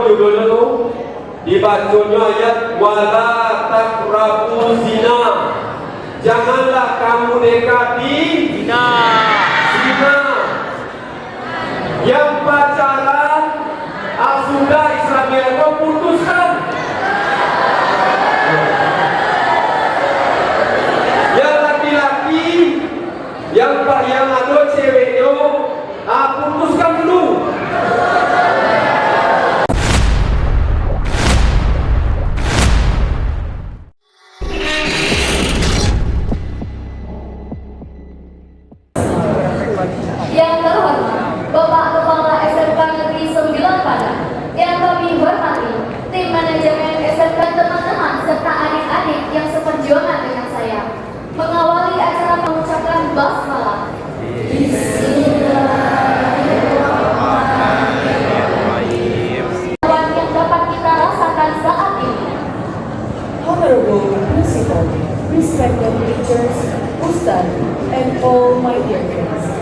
Judulnya tuh dibacanya ayat wala taqrabu zina. Janganlah kamu dekati zina. Yang pacaran sudah Islamiyah itu putuskan. Yang laki-laki yang ada ceweknya putuskan dulu. Yang terhormat Bapak Kepala SMK Negeri 9 Padang, yang kami hormati tim manajemen SMK, teman-teman serta adik-adik yang seperjuangan dengan saya, mengawali acara mengucapkan basmalah. Yang dapat kita rasakan saat ini. Honorable Principal, respected teachers, Ustaz, and all my dear friends.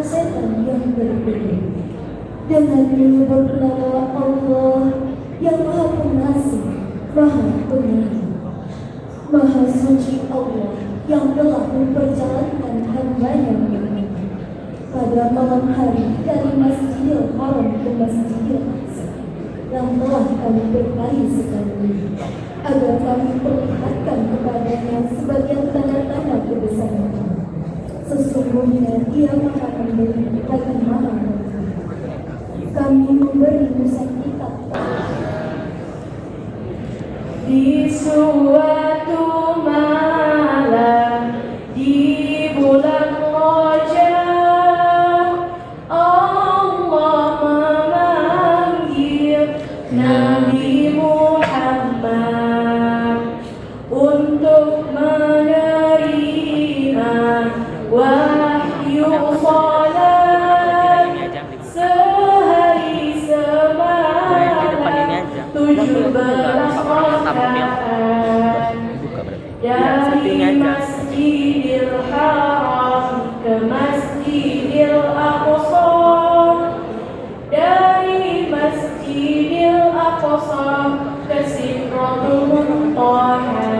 Setan yang berbeda dengan menyebut nama Allah yang Maha Pengasih, Maha Penyayang. Maha suci Allah yang telah memperjalankan hamba-Nya ini pada malam hari dari Masjidil Haram ke Masjidil Aqsa yang telah kami berkahi sekali agar kami perlihatkan kepadanya sebagian tanda-tanda kebesaran. Sesungguhnya Dia Maha Pemberi dan Maha Memberi. Kami memberi Musa kitab di suatu malam di bulan Rajab, Allah memanggil Nabi Muhammad untuk menerima wahyu salat sehari semalam 17 rakaat dari Masjidil Haram ke Masjidil Aqsa, dari Masjidil Aqsa ke Sidratul Muntaha.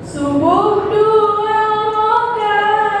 Subuh 2 rakaat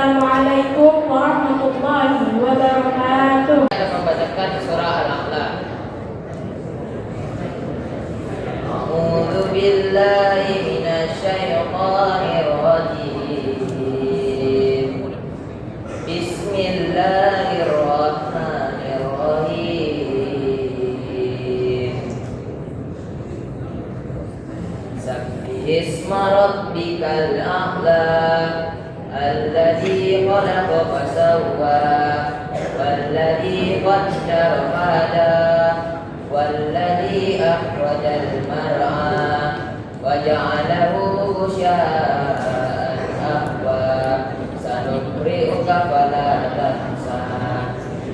Assalamualaikum warahmatullahi wabarakatuh. Kita membacakan surah Al-A'la. A'udzu billahi minasyaitonir rajim. Bismillahirrahmanirrahim. Sabbihisma rabbikal a'la alladzi khalaqa fasawwa والذي قدر فهدى والذي أخرج المرعى وجعله غثاء أحوى سنقرئك فلا تنسى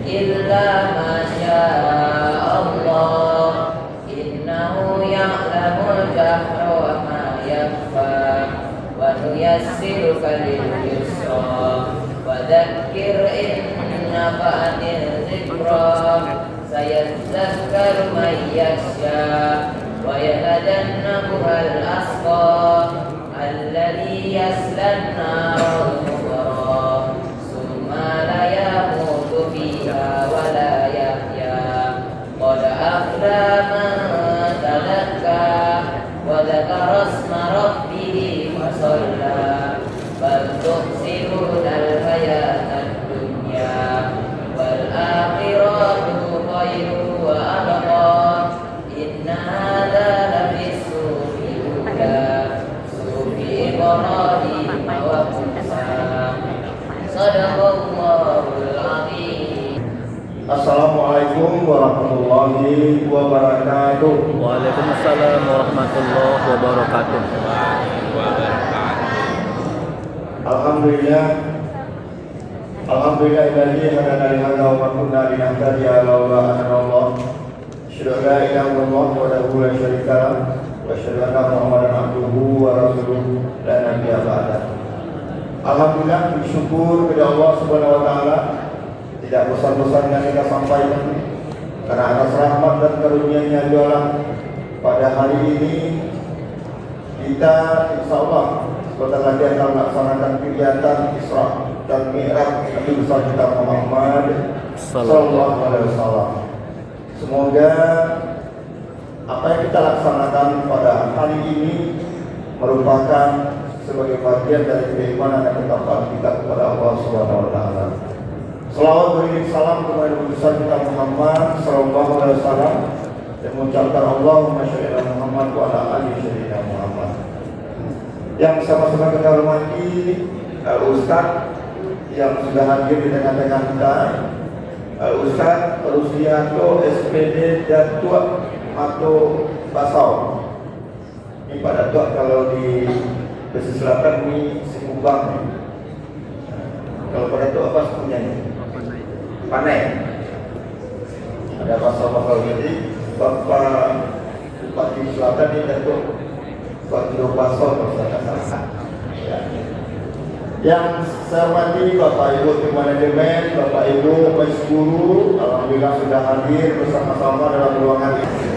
إلا ما شاء الله إنه يعلم الجهر وما يخفى ونيسرك لليسرى وذكر إن نفعت الذكرى سيذكر من يخشى ويتجنبها الأشقى الذي يصلى النار الكبرى ثم لا يموت فيها ولا يحيا قد أفلح من تزكى وذكر اسم ربه فصلى بل تؤثرون الحياة الدنيا والآخرة خير وأبقى إن هذا لفي الصحف الأولى صحف إبراهيم وموسى صدق الله العظيم. Assalamualaikum warahmatullahi wabarakatuh. Waalaikumsalam warahmatullahi wabarakatuh. Alhamdulillah alladzi hadana li hadza wa ma kunna linahtadiya laula an Allah. Asyhadu an la ilaha illallah wahdahu la syarika lah wa asyhadu anna Muhammadan abduhu wa rasuluhu la nabiyya ba'dah. Alhamdulillah, bersyukur kepada Allah Subhanahu wa taala. Tidak bosan-bosan yang kita sampaikan karena atas rahmat dan karunia-Nya jualan pada hari ini kita insyaallah sebentar lagi akan melaksanakan kegiatan Isra dan Mi'raj Nabi besar kita Muhammad sallallahu alaihi wasallam. Semoga apa yang kita laksanakan pada hari ini merupakan sebagai bagian dari keimanan dan ketakwaan kita kepada Allah Subhanahu wa taala. Selawat beriring salam kepada Nabi besar kita Muhammad sallallahu alaihi wasallam dan mengucapkan Allahumma sholli ala Muhammad wa ala ali sayyidina Muhammad. Yang sama-sama kita hormati Ustaz yang sudah hadir di tengah-tengah kita, Ustaz Rusdianto SPD Datuk atau Basau. Ini Pak Datuk kalau di pesisir selatan ini Sikubang. Kalau Pak Datuk apa sebenarnya ini? Panai. Ada Basau jadi Bapak Bupati Selatan ini Datuk Pak Basau ya. Yang saya hormati Bapak Ibu tim manajemen, Bapak Ibu Vice Guru, alhamdulillah sudah hadir bersama-sama dalam ruangan ini.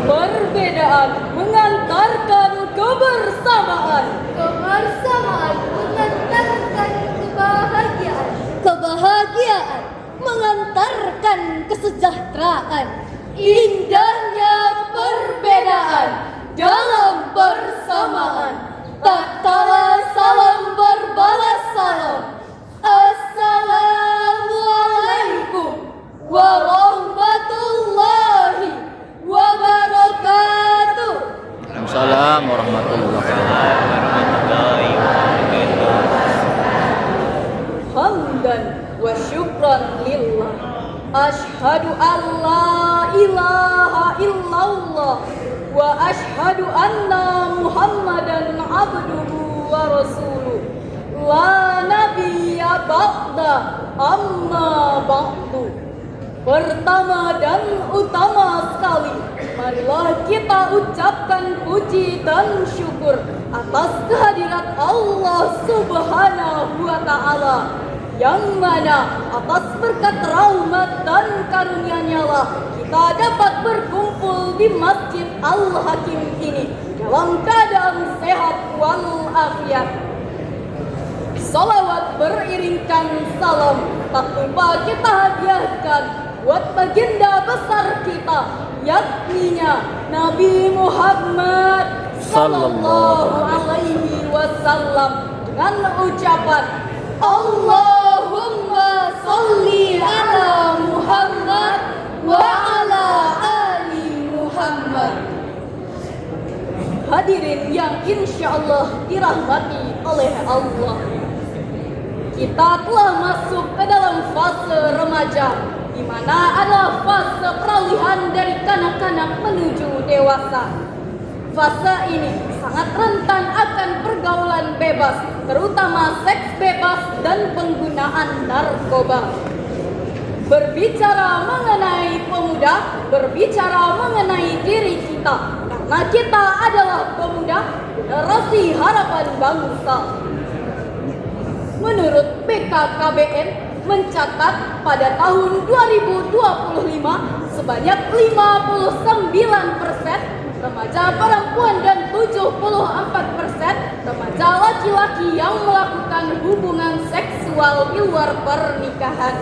Perbedaan mengantarkan kebersamaan. Kebersamaan mengantarkan kebahagiaan. Kebahagiaan mengantarkan kesejahteraan. Indahnya perbedaan dalam persamaan. Tak kalah salam berbalas salam. Assalamualaikum warahmatullahi wabarakatuh. Waalaikumsalam warahmatullahi wabarakatuh. Hamdan wa syukran lillah. Ashhadu an la ilaha illallah wa ashhadu anna Muhammadan abduhu wa rasuluh. La nabiyya ba'da amma ba'du. Pertama dan utama sekali, marilah kita ucapkan puji dan syukur atas kehadirat Allah Subhanahu wa ta'ala, yang mana atas berkat rahmat dan karunia-Nya lah kita dapat berkumpul di Masjid Al-Hakim ini dalam keadaan sehat walafiat. Salawat beriringkan salam, tak lupa kita hadiahkan buat baginda besar kita, yakninya Nabi Muhammad Sallallahu Alaihi Wasallam, dengan ucapan Allahumma salli ala Muhammad wa ala ali Muhammad. Hadirin yang insya Allah dirahmati oleh Allah, kita telah masuk ke dalam fase remaja, di mana adalah fase peralihan dari kanak-kanak menuju dewasa. Fase ini sangat rentan akan pergaulan bebas, terutama seks bebas dan penggunaan narkoba. Berbicara mengenai pemuda, berbicara mengenai diri kita, karena kita adalah pemuda, generasi harapan bangsa. Menurut BKKBN mencatat pada tahun 2025 sebanyak 59% remaja perempuan dan 74% remaja laki-laki yang melakukan hubungan seksual di luar pernikahan.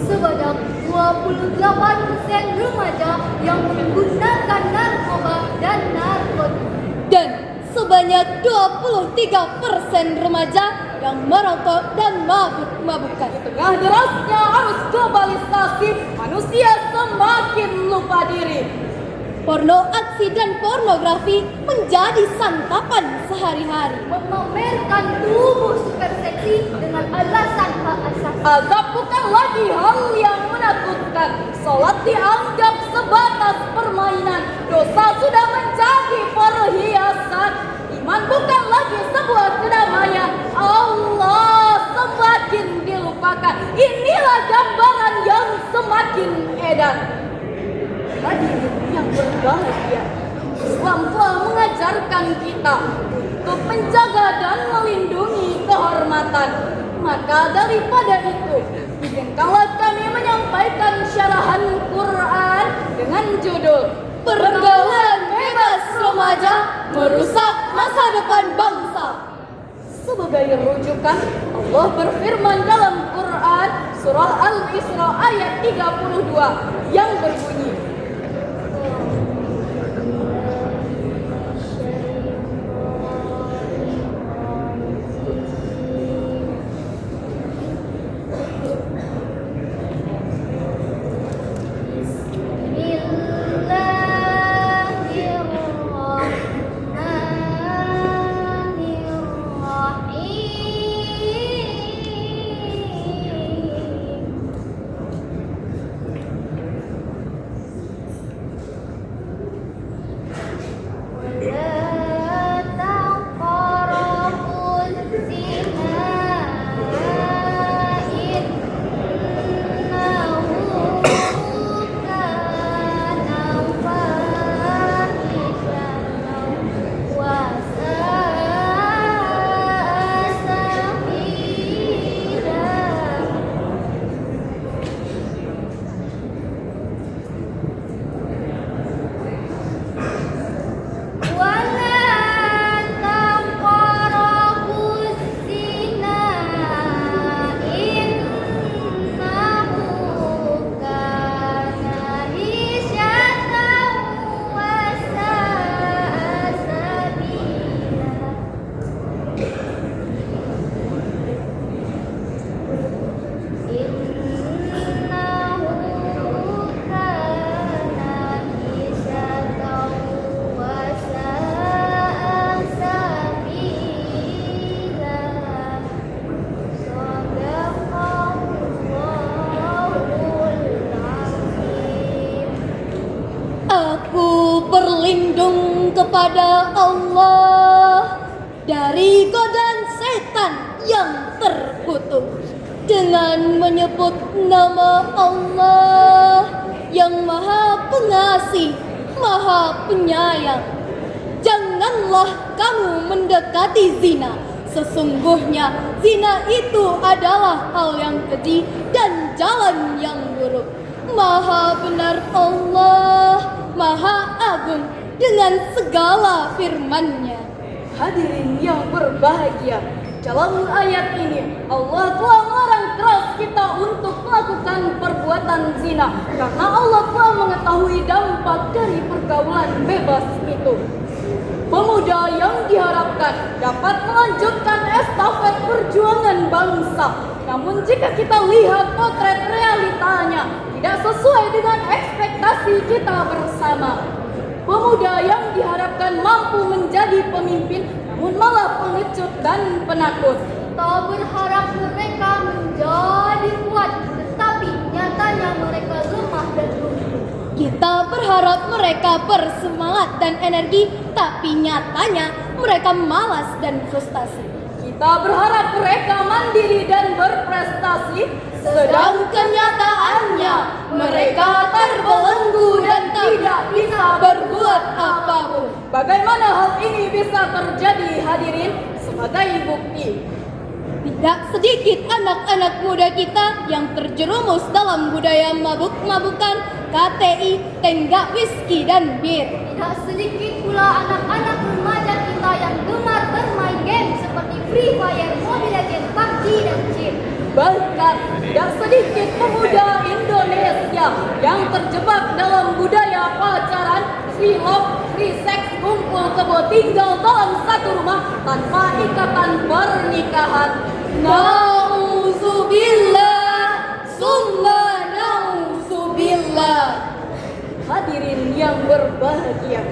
Sebanyak 28% remaja yang menggunakan narkoba dan narkotika. Dan sebanyak 23% remaja yang merokok dan mabuk-mabukan. Di tengah derasnya arus globalisasi, manusia semakin lupa diri. Porno aksi dan pornografi menjadi santapan sehari-hari. Memamerkan tubuh super seksi dengan alasan hak asasi. Azab bukan lagi hal yang menakutkan. Salat dianggap sebatas permainan. Dosa sudah menjadi perhiasan. Iman bukan lagi sebuah kedamaian. Allah semakin dilupakan. Inilah gambaran yang semakin edan. Hadirin yang berbahagia, Islam telah mengajarkan kita untuk menjaga dan melindungi kehormatan. Maka daripada itu, izinkanlah kami menyampaikan syarahan Quran dengan judul Pergaulan bebas remaja merusak masa depan bangsa. Sebagai rujukan, Allah berfirman dalam Quran surah Al-Isra ayat 32 yang berbunyi, berlindung kepada Allah dari godaan setan yang terkutuk dengan menyebut nama Allah yang Maha Pengasih, Maha Penyayang. Janganlah kamu mendekati zina. Sesungguhnya zina itu adalah hal yang keji dan jalan yang buruk. Maha benar Allah, Maha agung dengan segala firman-Nya. Hadirin yang berbahagia, dalam ayat ini Allah telah melarang keras kita untuk melakukan perbuatan zina karena Allah telah mengetahui dampak dari pergaulan bebas itu. Pemuda yang diharapkan dapat melanjutkan estafet perjuangan bangsa. Namun jika kita lihat potret realitanya tidak sesuai dengan ekspektasi kita bersama. Pemuda yang diharapkan mampu menjadi pemimpin namun malah pengecut dan penakut. Kita berharap mereka menjadi kuat, tetapi nyatanya mereka lemah dan lumpuh. Kita berharap mereka bersemangat dan energi, tapi nyatanya mereka malas dan frustasi. Kita berharap mereka mandiri dan berprestasi, sedang kenyataannya mereka terbelenggu dan tidak bisa berbuat apapun. Bagaimana hal ini bisa terjadi, hadirin? Sebagai bukti, Tidak sedikit anak-anak muda kita yang terjerumus dalam budaya mabuk-mabukan, KTI, tenggak whisky dan bir. Tidak sedikit pula anak-anak remaja kita yang gemar bermain game seperti Free Fire, Mobile Legends, PUBG, dan Cheat. bahkan tidak sedikit pemuda Indonesia yang terjebak dalam budaya pacaran, free love, free sex, kumpul kebo, tinggal dalam satu rumah tanpa ikatan pernikahan. Nauzubillah, summa nauzubillah. Hadirin yang berbahagia,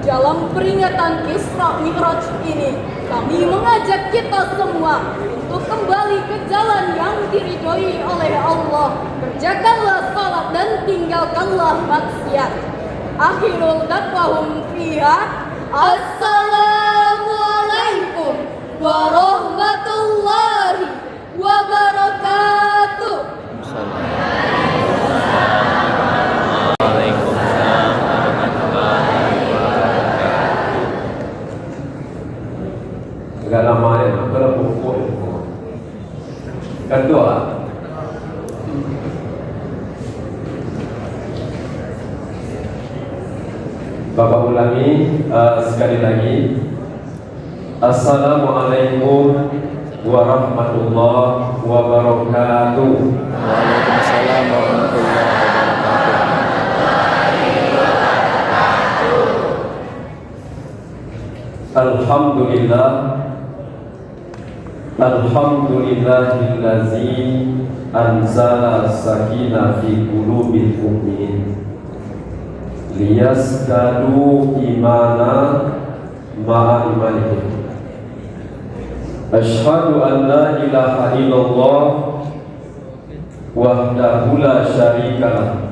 dalam peringatan Isra Mi'raj ini kami mengajak kita semua untuk kembali ke jalan yang diridhoi oleh Allah. Kerjakanlah salat dan tinggalkanlah maksiat. Akhirul da'wahum fiha Assalamualaikum warahmatullahi wabarakatuh. Waalaikumsalam warahmatullahi wabarakatuh. Enggak lama ya, berpukul. Kedua, Bapak ulangi sekali lagi. Assalamualaikum warahmatullahi wabarakatuh. Waalaikumsalam warahmatullahi wabarakatuh. Alhamdulillah, alhamdulillahillazi anzala sakinah fi qulubil mu'minin liyazdadu imana ma'a imanihim. Asyhadu an la ilaha illallah wahdahu la syarikalah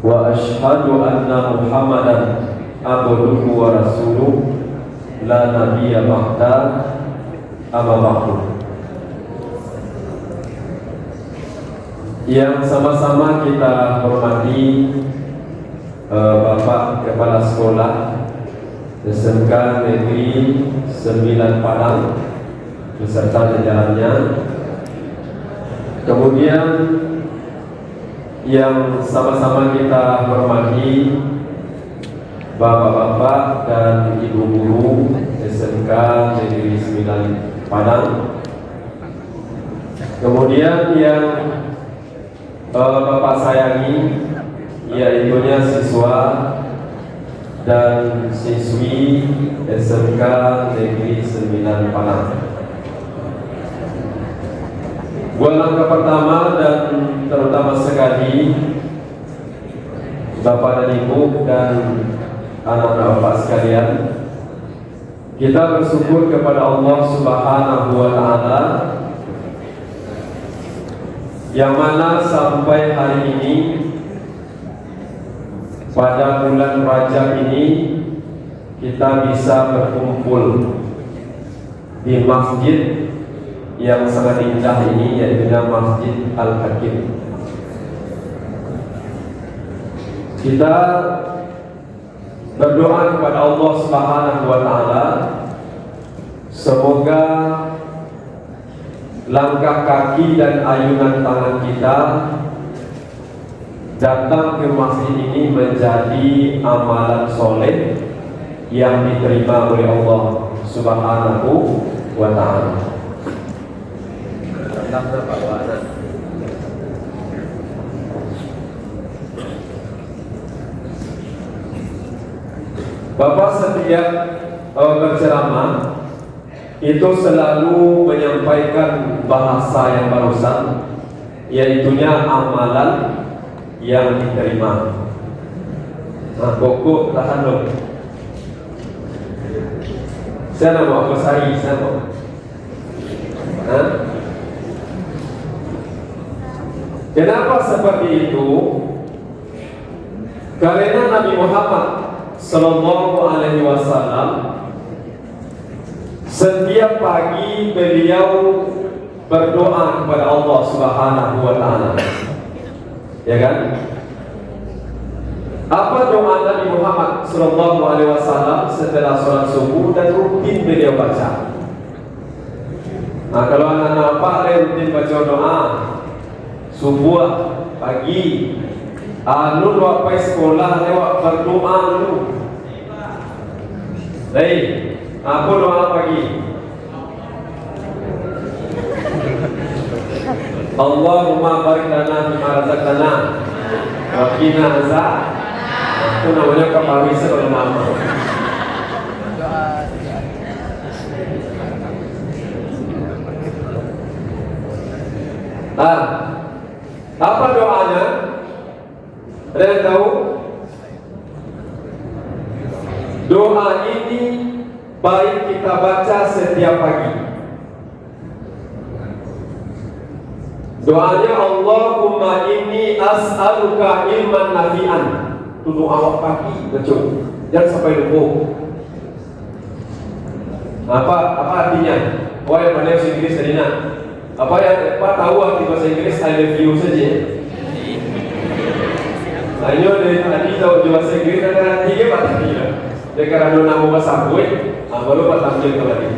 wa asyhadu anna Muhammadan abduhu wa rasuluh la nabiyya ba'da amma ba'du. Yang sama-sama kita hormati Bapak Kepala Sekolah SMK Negeri 9 Padang beserta jajarannya. Kemudian yang sama-sama kita hormati Bapak-bapak dan Ibu guru SMK Negeri 9 Padang. Kemudian yang Bapak sayangi, yaitunya siswa dan siswi SMK Negeri 9 Padang. Buat langkah pertama dan terutama sekali Bapak dan Ibu dan anak-anak Bapak sekalian, kita bersyukur kepada Allah Subhanahu wa Ta'ala yang mana sampai hari ini pada bulan Rajab ini kita bisa berkumpul di masjid yang sangat indah ini, yaitu Masjid Al-Hakim. Kita berdoa kepada Allah Subhanahu wa Ta'ala, semoga langkah kaki dan ayunan tangan kita datang ke masjid ini menjadi amalan soleh yang diterima oleh Allah Subhanahu wa ta'ala. Bapak setiap berceramah itu selalu menyampaikan bahasa yang barusan, yaitunya amalan yang diterima. Nah, pokok tahan dulu. Saya mau apa sari, saya mau. Kenapa seperti itu? Karena Nabi Muhammad Sallallahu Alaihi Wasallam setiap pagi beliau berdoa kepada Allah Subhanahu Wa Taala, ya kan? Apa doa Nabi Muhammad Sallallahu Alaihi Wasallam setelah sholat subuh dan rutin beliau baca? Nah, kalau anak-anak apa rutin baca doa subuh pagi, anu waktu sekolah lewat berdoa dulu. Baik, apa doa pagi? Allahumma barik lana fima razaqtana wa qina azab. Itu namanya keparisa kalau nama. Apa doanya? Ada yang tahu? Doa ini baik kita baca setiap pagi. Doanya Allahumma inni as'aluka ilman nafi'an. Itu doa awak pagi, betul. Jangan sampai lupa. Apa artinya? Oh, yang mana bahasa Inggris tadi nak? Apa tahu arti bahasa Inggris I love you saja? Hanya dari tadi tahu bahasa Inggris ada tiga patah dia. Karena nama bahasa gue, baru patah dia lagi.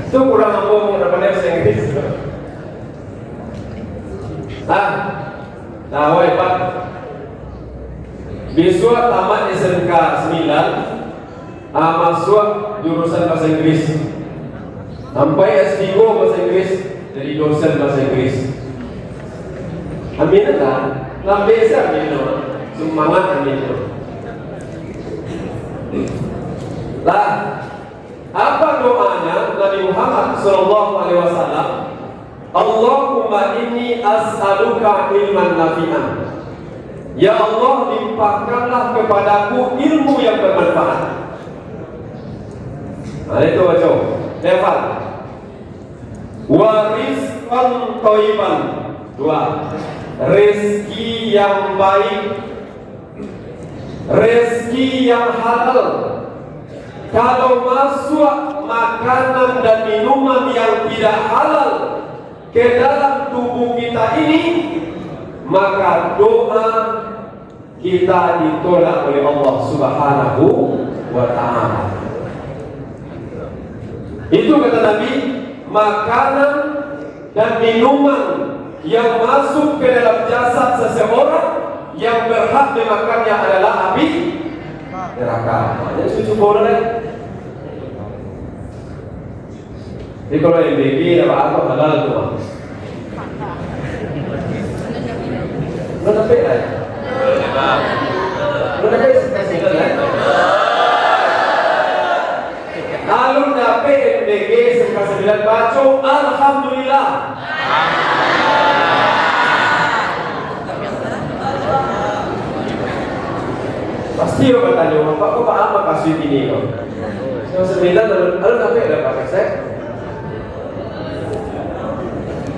Itu kurang mampu menggunakan bahasa Inggris. Nah, Pak. Besok tamat SMK 9, masuk jurusan bahasa Inggris. Sampai S3 bahasa Inggris, jadi dosen bahasa Inggris. Amin kan? Lambe sah amin, semangat amin. Lah, apa doanya Nabi Muhammad Sallallahu Alaihi Wasallam? Allahumma inni as'aluka ilman nafi'an. Ya Allah, limpahkanlah kepadaku ilmu yang bermanfaat. Nah, itu baca. Lepas warizqan thayyiban. Dua, rezeki yang baik, rezeki yang halal. Kalau masuk makanan dan minuman yang tidak halal ke dalam tubuh kita ini, maka doa kita ditolak oleh Allah Subhanahu wa ta'ala. Itu kata Nabi, makanan dan minuman yang masuk ke dalam jasad seseorang yang berhak dimakannya adalah api neraka. Maknanya setuju boleh. Jadi kalau MBG dapat apa halal tu mah? Mana pe lah? Mana pe single lah? Alun dapat MBG sekarang 9 baca alhamdulillah. Pasti orang tanya orang Pak, kok apa kasih ini kok? Yang 9 alun dapat ada pakai sek.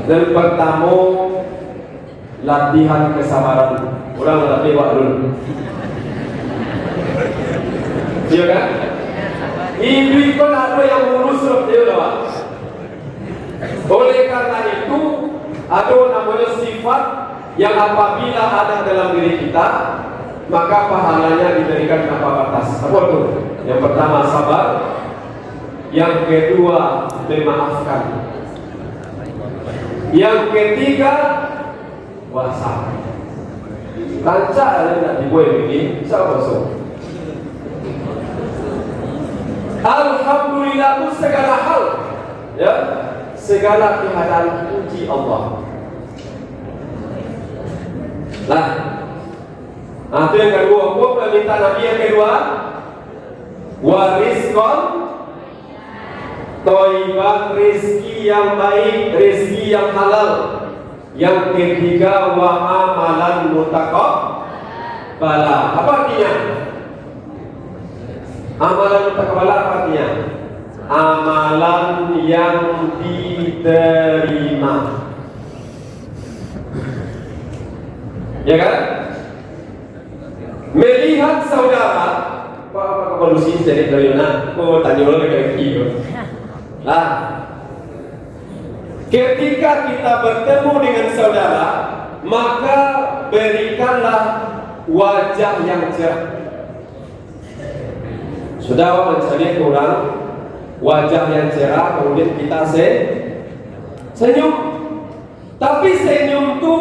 Dan pertama latihan kesabaran. Orang latih waklun. Iya kan? Ibu pun ada yang ngurus dia Pak. Oleh karena itu ada namanya sifat yang apabila ada dalam diri kita, maka pahalanya diberikan tanpa batas. Apa itu? Yang pertama sabar, yang kedua memaafkan, yang ketiga puasa. Lancar ada nak dibuat begini, siapa masuk? Alhamdulillah itu segala hal, ya, segala keadaan puji Allah. Nah, itu yang kedua. Gua meminta Nabi yang kedua, warizqan thayyiban, rezeki yang baik, rezeki yang halal. Yang ketiga, wa amalan mutaqabbala. Apa artinya? Amalan mutaqabbala apa artinya? Amalan yang diterima. Ya kan? Melihat saudara, apa kondisi jadi dari mana? Oh, tanya orang kayak gitu. Nah, ketika kita bertemu dengan saudara, maka berikanlah wajah yang cerah. Saudara mencari orang wajah yang cerah, kemudian kita senyum. Tapi senyum itu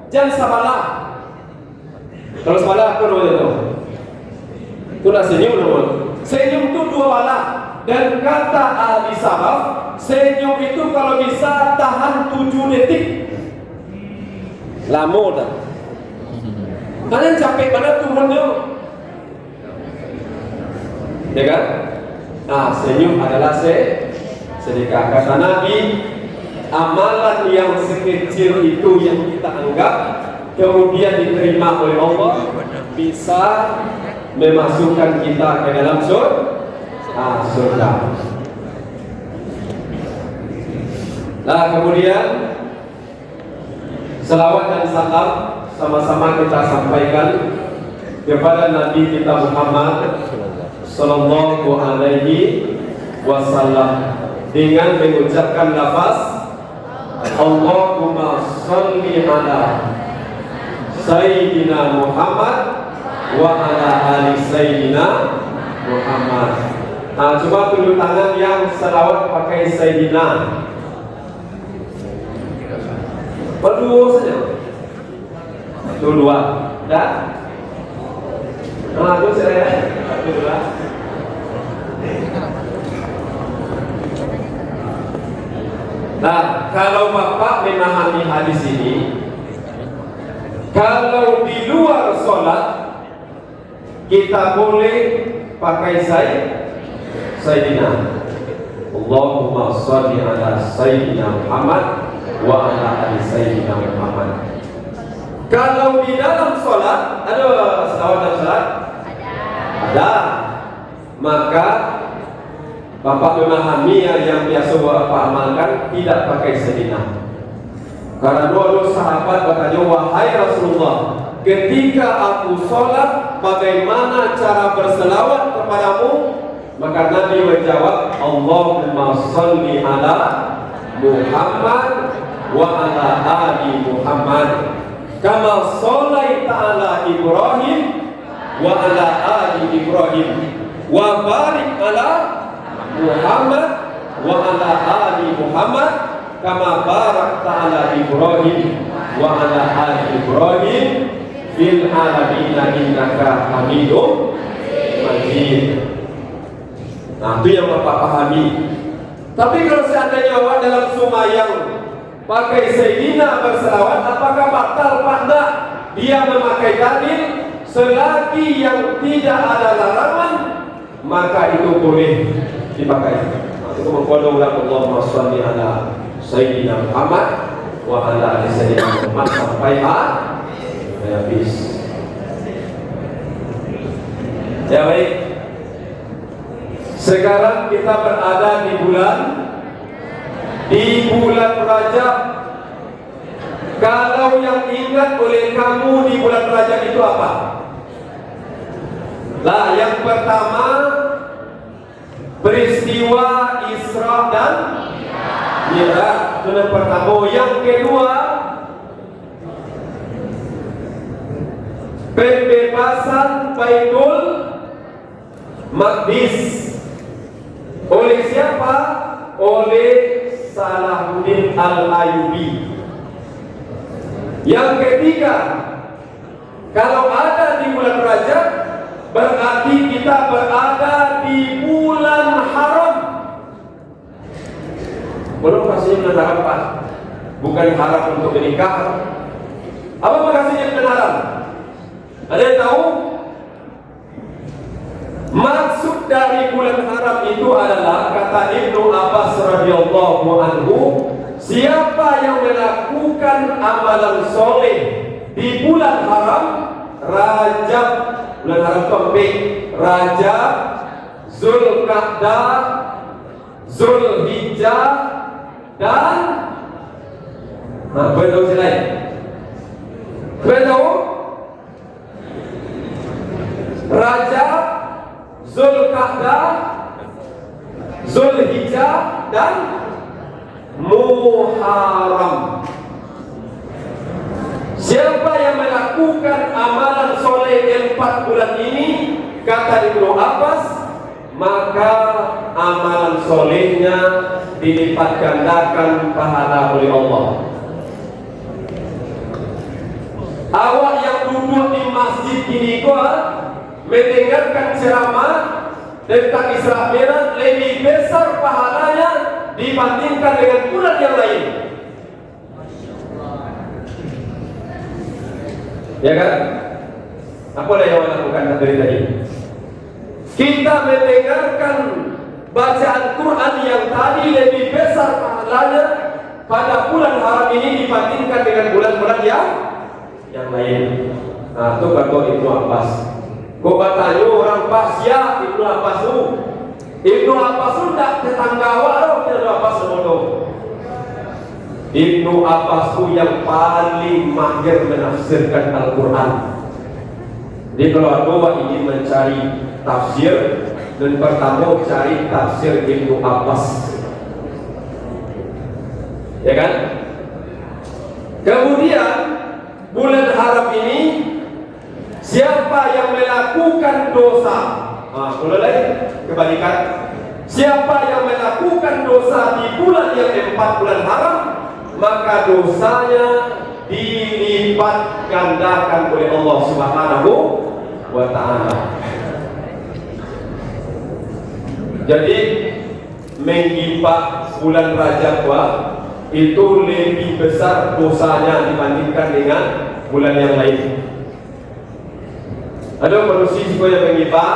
jangan sabalah. Kalau sabalah apa namanya itu? Itu nak senyum namanya. Senyum itu dua bala. Dan kata ahli saraf, senyum itu kalau bisa tahan 7 detik. Lama dah. Kalian capek mana turunnya? Ya kan? Nah, senyum adalah sedekah. Kata Nabi, amalan yang sekecil itu yang kita anggap kemudian diterima oleh Allah bisa memasukkan kita ke dalam surga. Nah, kemudian selawat dan salam sama-sama kita sampaikan kepada Nabi kita Muhammad sallallahu alaihi wasallam dengan mengucapkan lafaz Allahumma sholli ala Sayyidina Muhammad wa ala ali Sayyidina Muhammad. Nah, coba tunjuk tangan yang selawat pakai Sayyidina. Berdua saja. Satu dua. Dah. Nah, itu saya. Satu dua. Nah, kalau Bapak memahami hadis ini, kalau di luar sholat kita boleh pakai Sayyidina. Allahumma sholli ala Sayyidina Muhammad wa ala ali Sayyidina Muhammad. Kalau di dalam sholat ada selawat dalam sholat? Ada. Maka Bapak memahami yang biasa Bapak amalkan tidak pakai Sayyidina. Karena dua sahabat bertanya, wahai Rasulullah, ketika aku sholat, bagaimana cara berselawat kepadamu? Maka Nabi menjawab, Allahumma sholli ala Muhammad wa ala ali Muhammad kama shollaita ala Ibrahim wa ala ali Ibrahim wa barik ala Muhammad wa ala ali Muhammad kama barakta ala Ibrahim wa ala ali Ibrahim fil alamin innaka Hamidum Majid. Nah, itu yang Bapak pahami. Tapi kalau seandainya awak dalam sembahyang pakai Sayyidina berselawat, apakah batal Pak? Enggak. Dia memakai dalil selagi yang tidak ada larangan, maka itu boleh dipakai. Nah, itu mengkodok Allahumma sholli ala Sayyidina Muhammad wa ala ali Sayyidina Muhammad sampai habis. Ya baik. Sekarang kita berada di bulan Rajab. Kalau yang ingat oleh kamu di bulan Rajab itu apa? Lah, yang pertama peristiwa Isra dan Mi'raj. Itu yang pertama. Yang kedua pembebasan Baitul Maqdis. Oleh siapa? Oleh Salahuddin Al-Ayyubi. Yang ketiga, kalau ada di bulan Rajab, berarti kita berada di bulan Belum kasihnya bulan haram Pak. Bukan haram untuk menikah. Apa makasihnya bulan haram? Ada yang tahu? Maksud dari bulan haram itu adalah, kata Ibnu Abbas radhiyallahu anhu, siapa yang melakukan amalan soleh di bulan haram, Rajab, bulan haram topik, Rajab, Zulqa'dah, Zulhijjah, dan boleh tahu selain? Boleh tahu? Rajab, Zulqa'dah, Zulhijjah, dan Muharram. Siapa yang melakukan amalan soleh 4 bulan ini, kata Ibnu Abbas, maka amalan solehnya dilipat gandakan pahala oleh Allah. Awak yang duduk di masjid ini mendengarkan ceramah tentang Isra Mi'raj lebih besar pahalanya dibandingkan dengan bulan yang lain. Ya kan? Apa yang lakukan dari tadi? Kita mendengarkan bacaan Quran yang tadi lebih besar pahalanya pada bulan haram ini dibandingkan dengan bulan-bulan yang lain. Nah, itu kata Ibnu Abbas. Kau bertanya orang Pasya, Ibnu Abbas tu. Ibnu Abbas tu tak tetangga awak, Ibnu Abbas bodoh. Ibnu Abbas tu yang paling mahir menafsirkan Al-Quran. Jadi kalau ada ingin mencari tafsir, dan pertama cari tafsir Ibnu Abbas, ya kan? Kemudian bulan haram ini, siapa yang melakukan dosa, boleh lagi kebalikan. Siapa yang melakukan dosa di bulan yang 4 bulan haram, maka dosanya dilipat gandakan oleh Allah Subhanahu wa ta'ala. Jadi mengipak bulan Rajab itu lebih besar dosanya dibandingkan dengan bulan yang lain. Ada manusia yang mengipak,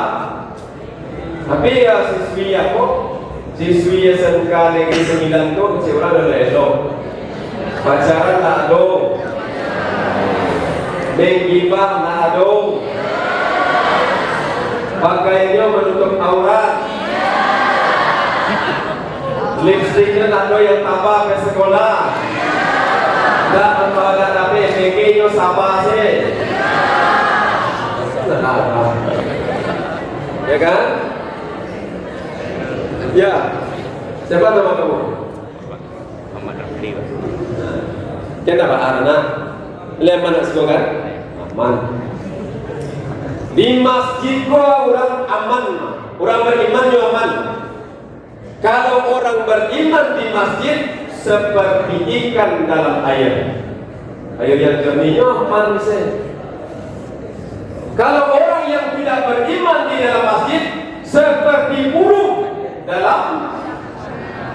tapi ya siswi aku, siswi SMK Negeri 9 tu kecil orang dah elok. Pacaran tak ada, menggibah tak ada, pakaiannya menutup aurat, lipstiknya tak ada yang tambah ke sekolah, tak membawa tapi menggibahnya sama sih, tak ada, ya kan? Ya, siapa nama kamu? Kenapa anak? Leman sekolah aman. Di masjid orang aman, orang beriman juga aman. Kalau orang beriman di masjid seperti ikan dalam air, air yang jernihnya aman sih. Kalau orang yang tidak beriman di dalam masjid seperti burung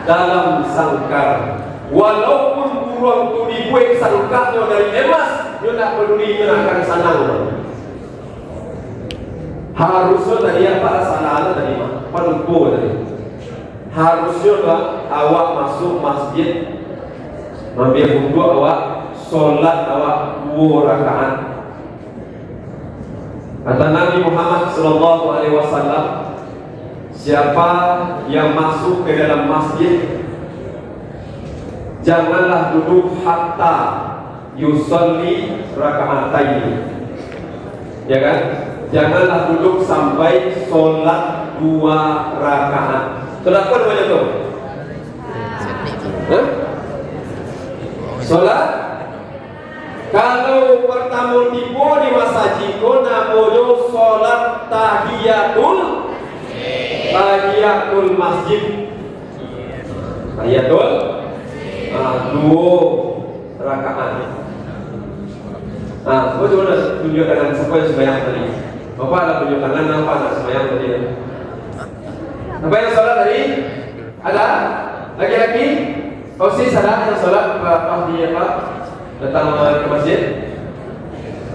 dalam sangkar. Walaupun burung itu dibuat sangkarnya dari emas, dia tak peduli, dia akan senang. Harusnya tadi apa salah tadi mah? Penpo tadi. Harusnya awak masuk masjid, ambil wudu awak, solat awak 2 rakaat. Kata Nabi Muhammad SAW, siapa yang masuk ke dalam masjid, janganlah duduk hatta yusalli raka'ataini, ya kan? Janganlah duduk sampai solat 2 rakaat. Solat apa namanya tu? Solat. Kalau pertama tiba di masjid, namanya solat tahiyatul masjid. Tahiyatul 2 rakaat. Coba tunjuk tangan siapa yang sembahyang tadi. Bapak ada tunjuk tangan apa nak sembahyang tadi? Apa yang salat tadi? Ada? Laki-laki? Oh sih salah yang sholat pas dia apa datang ke masjid.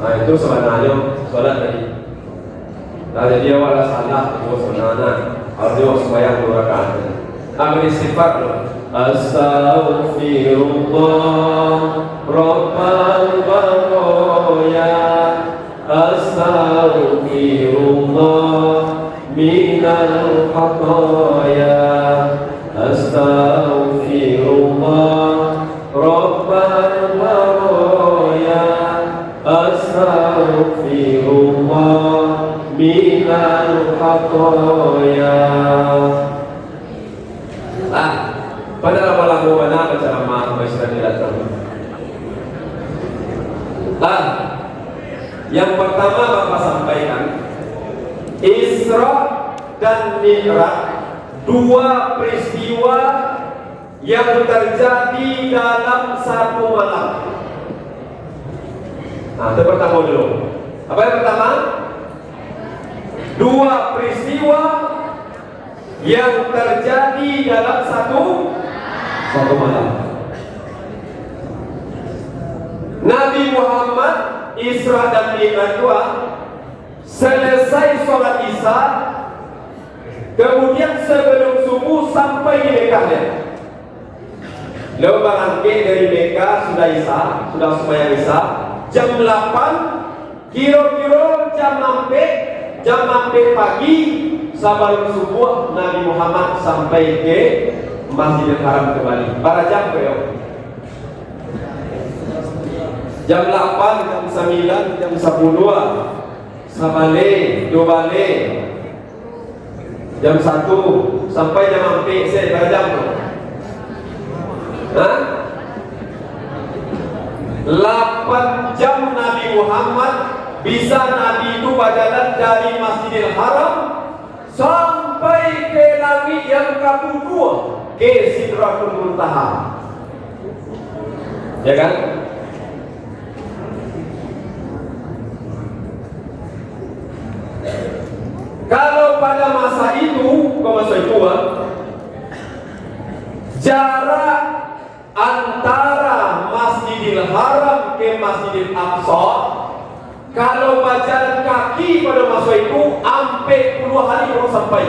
Nah itu sebenarnya sholat tadi. Nah jadi awalnya salah itu sebenarnya harus dia sembahyang 2 rakaat. Ambil istighfar loh. Astaghfirullah Rabbal baraya. Astaghfirullah minal khataya. Astaghfirullah Rabbal baraya. Astaghfirullah minal khataya. Pada lama-lama mana baca nama Masyarakat datang. Yang pertama Bapak sampaikan, Isra dan Mi'raj, 2 peristiwa yang terjadi dalam satu malam. Nah, itu pertama dulu. Apa yang pertama? 2 peristiwa yang terjadi dalam satu malam. Nabi Muhammad Isra dan Mi'raj selesai sholat Isya, kemudian sebelum subuh sampai di Mekahnya. Lalu berangkat dari Mekah sudah Isya, sudah sembahyang Isya, jam 8, kira-kira jam 6 pagi sebelum subuh Nabi Muhammad sampai ke Masjidil Haram kembali. Berapa jam beliau? Jam 8, jam 9, jam 10, sabale, 2 bale, jam 1 sampai jam 4, berapa jam? 8 jam Nabi Muhammad bisa Nabi itu berjalan dari Masjidil Haram sampai ke langit yang ke-7, ke Sidratul Muntaha. Ya kan? Kalau pada masa itu, jarak antara Masjidil Haram ke Masjidil Aqsa, kalau berjalan kaki pada masa itu sampai puluh hari baru sampai.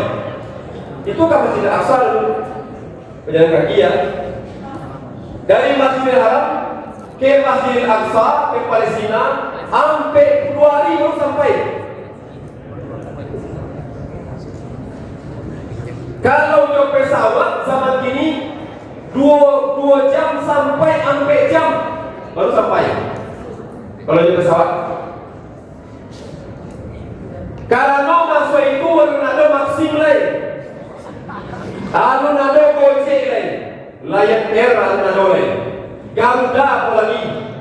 Itu kan Masjidil Aqsa dulu, berjalan kaki ya. Dari Masjidil Haram ke Masjidil Aqsa ke Palestina sampai puluh hari baru sampai. Kalau di pesawat zaman kini 2 jam sampai 4 jam baru sampai. Kalau di pesawat. Karena masa itu baru ada Maxim lain, ada Gojek lain, Lion Air ada lain, Garuda apa lagi,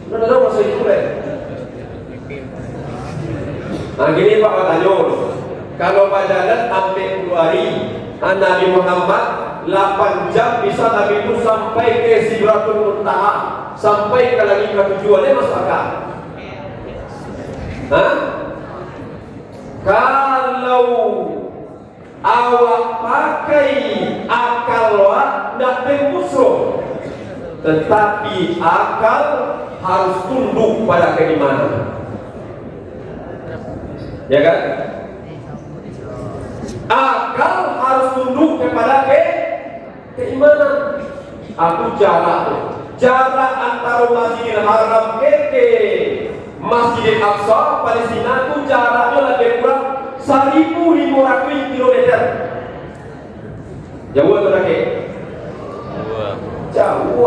ada masa itu lain. Nah gini Pak tanya, kalau berjalan sampai 10 hari, Nabi Muhammad 8 jam bisa Nabi itu sampai ke Sidratul Muntaha, sampai ke langit ke-7, masuk akal. Kalau awak pakai akal tidak bermusuh, tetapi akal harus tunduk pada keimanan. Ya kan? Akal harus tunduk kepada keimanan. Aku jarak antara Masjidil Haram ke Masjidil Aqsa Palestina itu jaraknya lebih kurang 1.500 km. Jauh atau lagi? Jauh.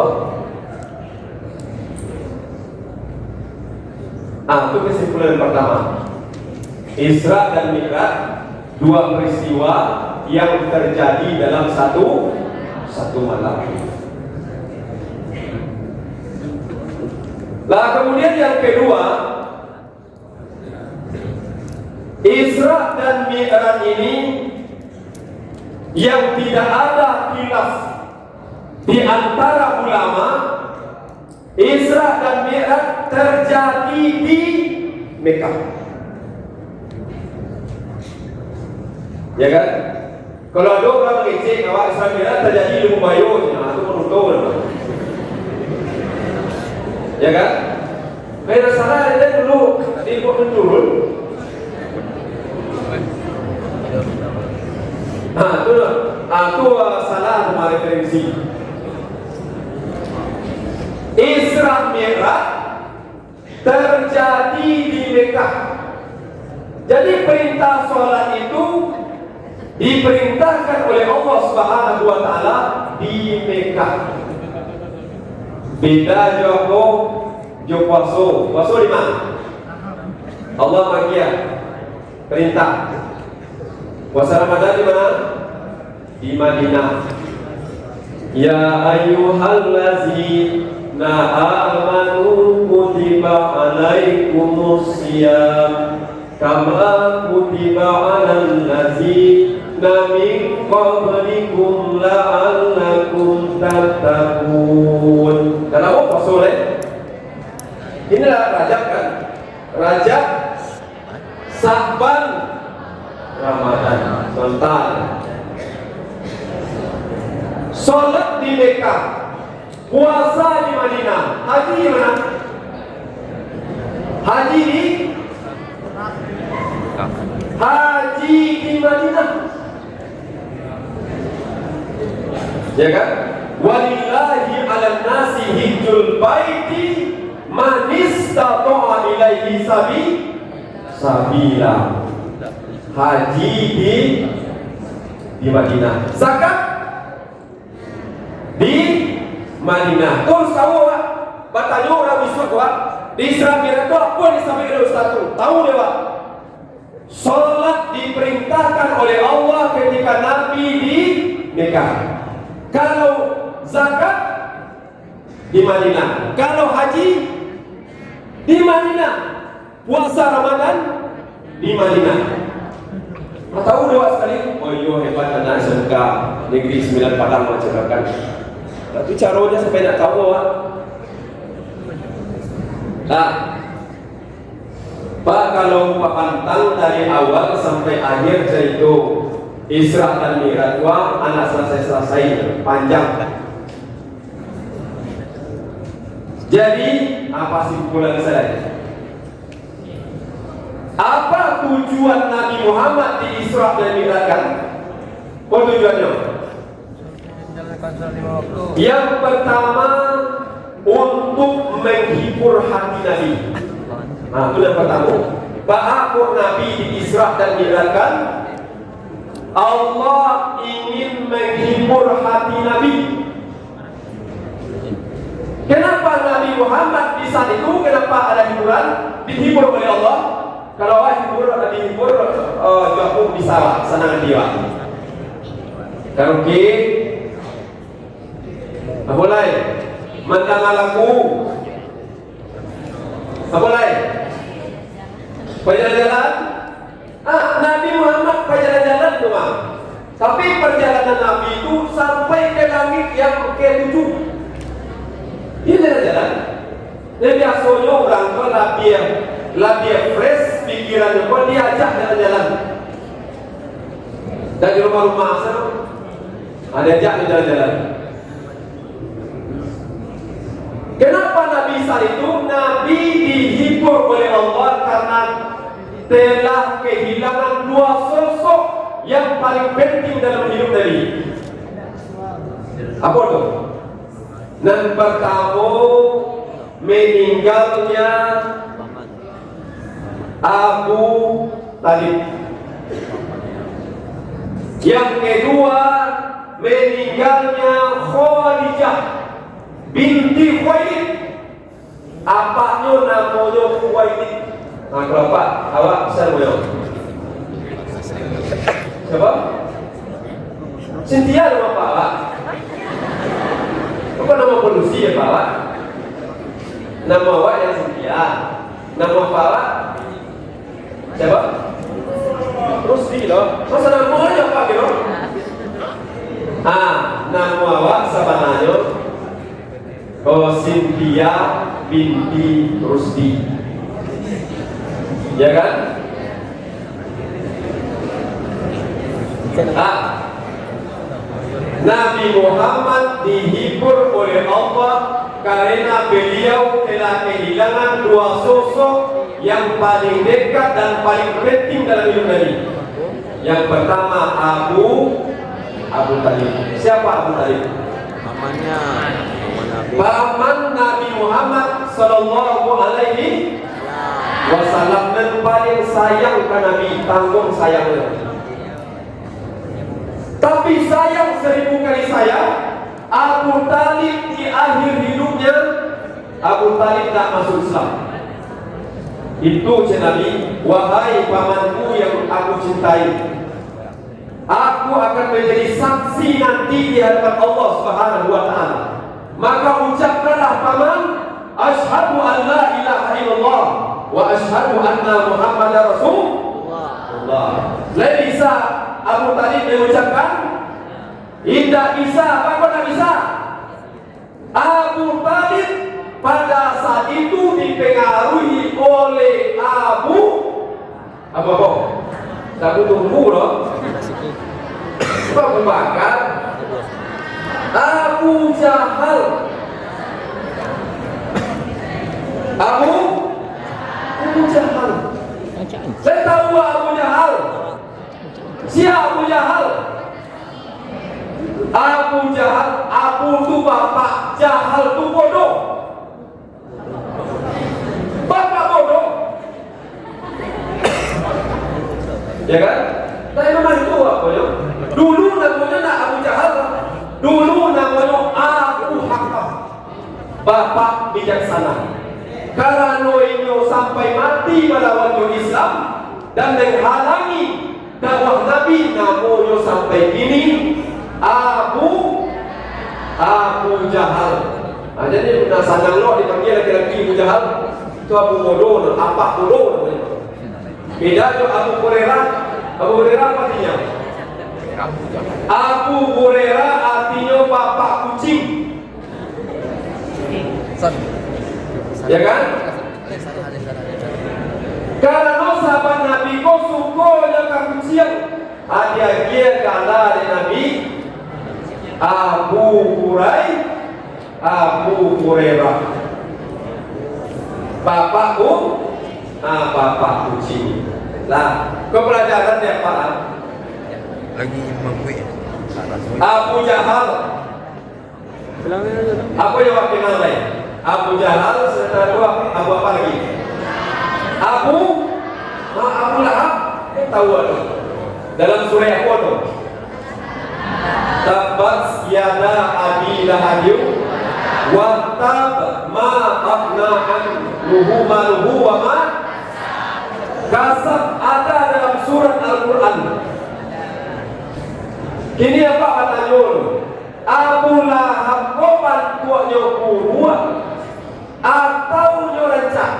Itu kesimpulan pertama. Isra dan Mi'raj, 2 peristiwa yang terjadi dalam satu malam. Nah, kemudian yang kedua, Isra dan Mi'raj ini yang tidak ada khilaf di antara ulama, Isra dan Mi'raj terjadi di Mekah. Ya kan? Kalau ada orang mengecek bahwa Isra Mi'raj terjadi di Mumbai, itu menurut Ya kan? Mereka salah dia dulu di turun. Itu salah sama referensi. Isra Mi'raj terjadi di Mekah. Jadi perintah sholat itu diperintahkan oleh Allah Subhanahu wa taala di Mekah. Beda Joko puasa di mana? Allah magia perintah. Puasa Ramadan di mana? Di Madinah. Ya ayyuhallazina amanu kutiba alaikumus syiyam kama kutiba alal ladzina min qablikum la'allakum tattaqun. Kenapa puasa oleh? Inilah Rajab kan? Rajab, Sa'ban, Ramadan. Sebentar. Sholat di Mekah, puasa di Madinah, haji di mana? Haji di Madinah. Ya kan? Walillahi 'alan nasi hijjul baiti man istata'a ilaihi sabila. Haji di Madinah. Zakat di Madinah. Terus tahu Pak, bertanya orang Islam Pak, di Isra Mi'raj itu apa yang disampaikan Ustaz itu? Tahu dia Pak? Salat diperintahkan oleh Allah ketika Nabi di Mekah. Kalau zakat di Madinah, kalau haji di Madinah, puasa Ramadan di Madinah. Tahu dia Pak sekali? Oh iya hebat anak SMK Negeri 9 Padang menceritakan. Tapi caranya sampai nak tahu Pak. Nah, Pak kalau Pak pantang dari awal sampai akhir cerita Isra dan Mi'raj Wah anak selesai panjang. Jadi apa simpulan saya? Apa tujuan Nabi Muhammad di Isra dan Mi'raj kan? Apa tujuannya? Yang pertama untuk menghibur hati Nabi. Nah, itu yang pertama. Bahwa Nabi di Isra dan Mi'raj kan Allah ingin menghibur hati Nabi. Kenapa Nabi Muhammad di saat itu kenapa ada hiburan? Dihibur oleh Allah. Kalau dihibur juga bisa senang dia. Karaoke apa lain? Mendengar lagu apa lain? Perjalanan Nabi Muhammad perjalanan cuma. Tapi perjalanan Nabi itu sampai ke langit yang ke-7. Dia jalan-jalan. Dia biasanya orang tu lebih fresh pikirannya pun dia ajak jalan-jalan. Dan di rumah-rumah sana ada ajak jalan-jalan. Kenapa Nabi saat itu? Nabi dihibur oleh Allah karena telah kehilangan dua sosok yang paling penting dalam hidup Nabi. Apa itu? Yang pertama meninggalnya Abu Talib. Yang kedua meninggalnya Khadijah binti Khuwailid. Apanya namanya Khuwailid? Nah, berapa? Awak bisa namanya? Siapa? Cynthia nama Pak Awak? Apa nama polusi ya Pak Awak? Nama awak yang Cynthia. Nama Pak Awak? Siapa? Rusdi loh. Masa nama aja Pak gitu? Nama awak sebenarnya Cynthia binti Rusdi. Ya kan? Nabi Muhammad dihibur oleh Allah karena beliau telah kehilangan dua sosok yang paling dekat dan paling penting dalam hidup Nabi. Yang pertama Abu Talib. Siapa Abu Talib? Pamannya, Paman Nabi Muhammad Sallallahu Alaihi Wasallam, dan paling sayang ke Nabi, tanggung sayangnya. Tapi sayang 1000 kali sayang, Abu Talib di akhir hidupnya, Abu Talib tak masuk Islam. Itu Nabi, wahai pamanku yang aku cintai, aku akan menjadi saksi nanti di hadapan Allah Subhanahu wa taala. Maka ucapkanlah paman, asyhadu an la ilaha illallah wa asyhadu anna Muhammadar Rasulullah. La bisa Abu Talib mengucapkan, tidak bisa. Apa tidak bisa? Abu Talib pada saat itu dipengaruhi oleh Abu Tunggu loh. Abu Bakar, Abu Jahal, Abu Jahal. Saya tahu Abu Jahal. Siapa Abu Jahal? Abu Jahal, Abu itu bapak, Jahal itu bodoh. Bapak bodoh. Ya kan? Tapi memang itu apa ya? Dulu namanya nak Abu Jahal, dulu namanya Abu Hakam, bapak bijaksana. Karena ini sampai mati melawan Islam dan menghalangi dakwah Nabi, namanya sampai kini Abu Jahal. Jadi nak sanang lo dipanggil laki-laki Abu Jahal, itu Abu bodoh, apa bodoh namanya. Beda dengan Abu Hurairah. Abu Hurairah apa artinya? Abu Hurairah artinya bapak kucing. Ya kan? Karena sahabat Nabi kau suka yang kucing, ada dia kala dari Nabi Abu Hurairah. Bapakku, bapak kucing. Lah, kepelajaran dia apa? lagi mengkuih. Abu Jahal. Apa yang wakil namanya? Abu Jahal, setelah Abu apa lagi? Abu Lahab. Tahu ada? Dalam surah apa tu? Tabbat yada abi lahab wa tab ma aghna anhu maluhu wa ma kasab, ada dalam surat Al-Quran. Ini apa katanya? Abu Lahab kopan kuaknya kurua atau nyorancak?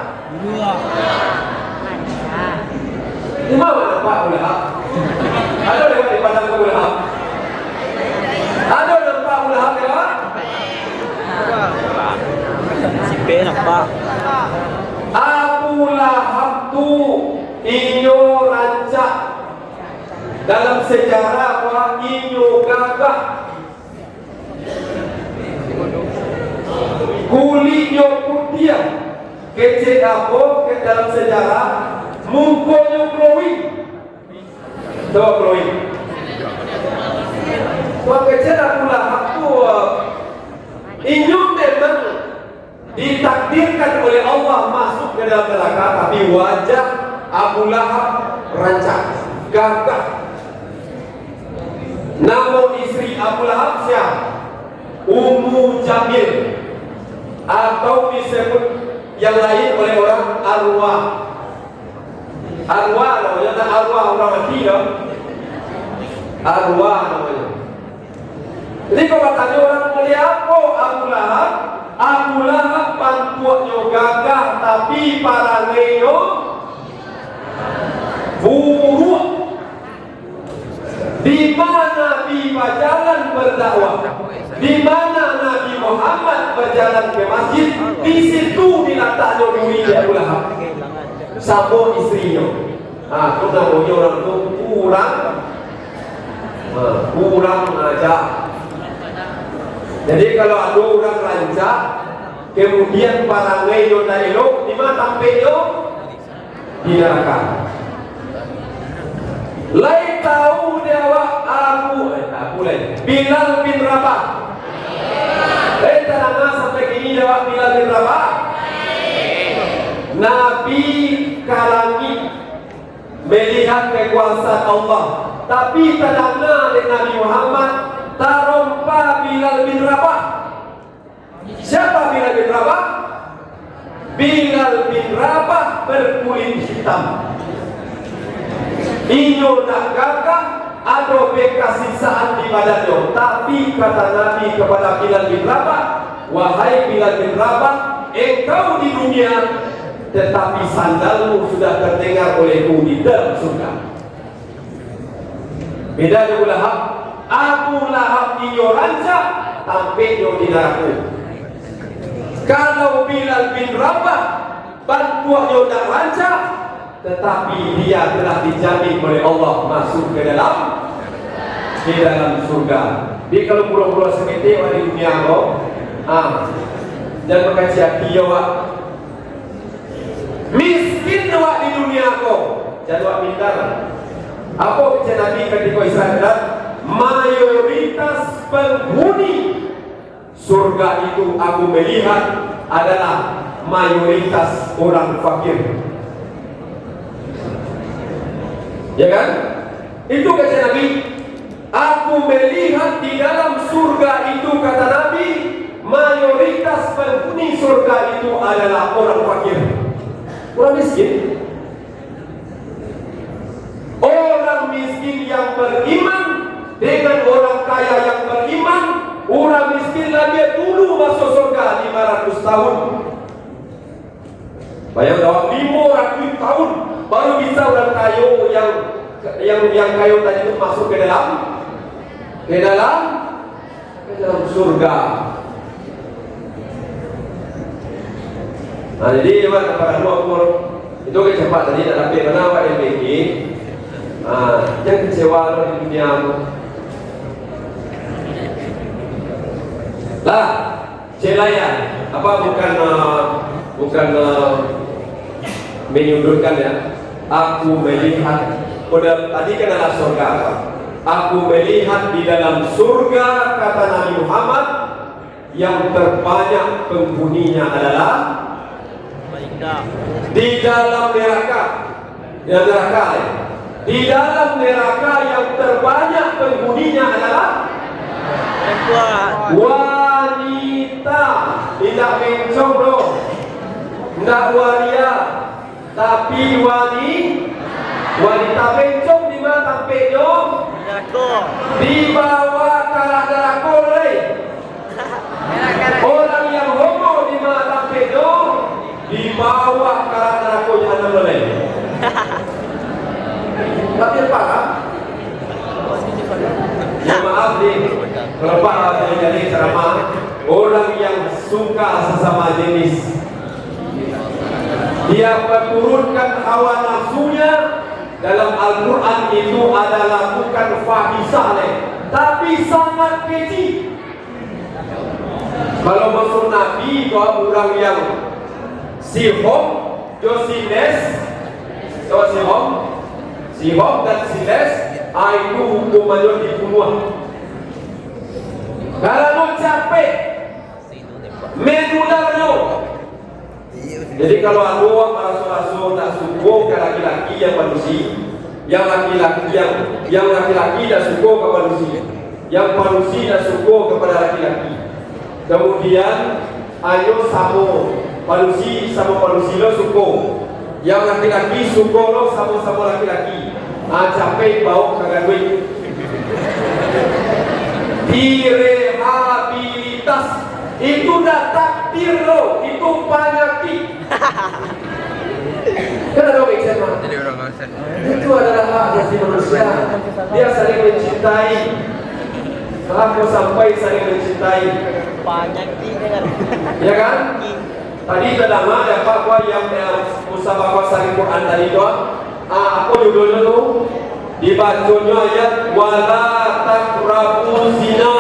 Di mana Pak Abu Lahab? Ada lewat di padang Abu Lahab? Ada nampak Abu Lahab lewat? Si P nampak. Abu Lahab tu inyo rancak. Dalam sejarah bahwa inyo gagah, kulitnya putih, kecil apa ke dalam sejarah, mukanya glowing. Coba glowing. Wah kecil Abu Lahab tu inyo memang ditakdirkan oleh Allah masuk ke dalam neraka, tapi wajah Abu Lahab rancak, gagah. Nama istri Abu Lahab siapa? Ummu Jamil, atau disebut yang lain oleh orang arwah. Arwah namanya, tak arwah orang mati ya. Arwah namanya. Jadi kalau katanya orang melihat Abu Lahab, Abu Lahab pantuaknya gagah, tapi para leyo buruk. Di mana Nabi berjalan berdakwah, di mana Nabi Muhammad berjalan ke masjid, di situ diletaknya duri Abu Lahab sama istrinya. Itu namanya orang itu kurang ajar. Jadi kalau ada orang rancak, kemudian parangai yo tak elok, di mana tampil yo? Di neraka. Lain tahu dia aku lain. Bilal bin Rabah. Lain tanah sampai kini dia Bilal bin Rabah. Nabi kalangi melihat kekuasaan Allah, tapi tadana dengan Nabi Muhammad tarompa Bilal bin Rabah. Siapa Bilal bin Rabah? Bilal bin Rabah berkulit hitam. Inyo nak gagah, ada bekas siksaan di badannya. Tapi kata Nabi kepada Bilal bin Rabah, wahai Bilal bin Rabah, engkau di dunia, tetapi sandalmu sudah terdengar olehku di dalam surga. Beda dengan Lahab. Abu Lahab inyo rancak, tampil di neraka. Kalau Bilal bin Rabah bantuannya nak rancak, tetapi dia telah dijamin oleh Allah masuk ke dalam surga. Jadi kalau pulau-pulau seperti di dunia kau, jangan berkata dia miskin awak di dunia kau, jangan awak pintar. Apa kata Nabi ketika Israel? Mayoritas penghuni surga itu aku melihat adalah mayoritas orang fakir. Ya kan? Itu kata Nabi. Aku melihat di dalam surga itu, kata Nabi, mayoritas penghuni surga itu adalah orang fakir, orang miskin. Orang miskin yang beriman dengan orang kaya yang beriman. Orang miskin lebih dulu masuk surga 500 tahun. Bayang dalam 500 tahun baru bisa orang kaya yang kaya tadi itu masuk ke dalam surga. Nah, jadi lewat kepada umur itu kecepat tadi tak dapat mana awak yang bikin. Jangan kecewa di dunia. Lah, celayan apa bukan menyundurkan ya. Aku melihat, tadi kan adalah surga apa? Aku melihat di dalam surga, kata Nabi Muhammad, yang terbanyak penghuninya adalah di dalam neraka. Di dalam neraka yang terbanyak penghuninya adalah wanita. Tidak mencong loh, tidak waria, tapi wanita mencong di mana tampilnya? Di bawah karak-karak oleh orang yang homo di mana tampilnya? Di bawah karak-karak jahanam oleh. Tapi apa? Ya maaf nih, kalau jadi ceramah orang yang suka sesama jenis, dia menurunkan hawa nafsunya. Dalam Al-Quran itu adalah bukan fahisah tapi sangat keji. Kalau maksud Nabi itu orang yang sihom, josiles, sihom dan siles, itu hukumannya dibunuh. Kalau mau capek menularnya. Jadi kalau ada orang rasul-rasul tak suka ke laki-laki yang manusia, yang laki-laki tak suka ke manusia, yang manusia tak suka kepada laki-laki. Kemudian ayo sama manusia suka, yang laki-laki suka lo sama laki-laki. Capek bau kagak duit. Direhabilitas itu dah takdir lo, itu penyakit. Kenapa bicara? Itu adalah hak asasi manusia. Dia saling mencintai. Aku sampai saling mencintai. Ya kan? Tadi terlama ada Pak yang musabaqah saling Quran tadi itu. Aku judulnya tu dibacanya ayat wala taqrabu zina.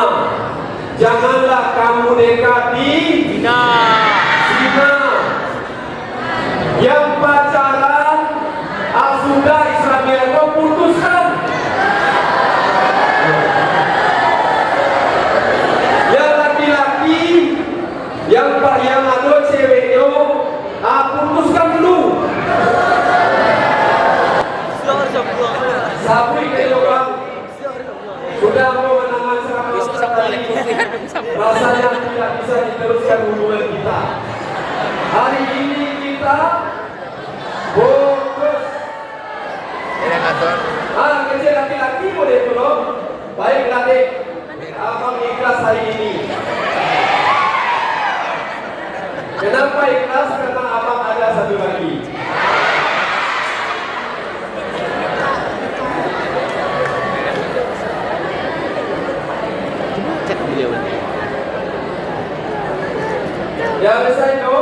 Janganlah Apabila kamu dekati zina, yang pacaran, sudah Islamiyah kau putuskan. Yang laki-laki, yang ada ceweknya, putuskan dulu. Sabri kayak orang sudah mau menangan ceramah tadi, rasanya tidak bisa diteruskan hubungan kita. Hari ini kita fokus. Kecil laki-laki boleh tolong. Baik adik, abang ikhlas hari ini. Kenapa ikhlas? Karena abang ada satu lagi. Ya besar itu.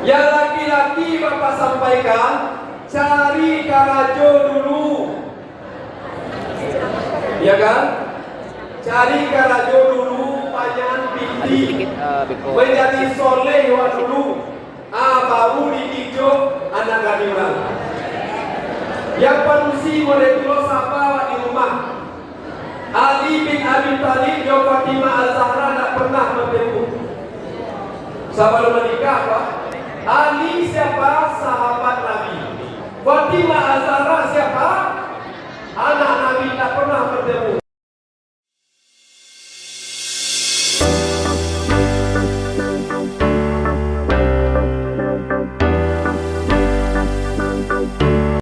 Yang laki-laki Bapak sampaikan, cari karajo dulu. Ya kan? Cari karajo dulu, panjang binti. Menjadi soleh dulu. Baru diijo anak gadingan. Yang panusi boleh tulos apa di rumah. Ali bin Abi Thalib, Fatimah Az-Zahra tak pernah bertemu. Sebelum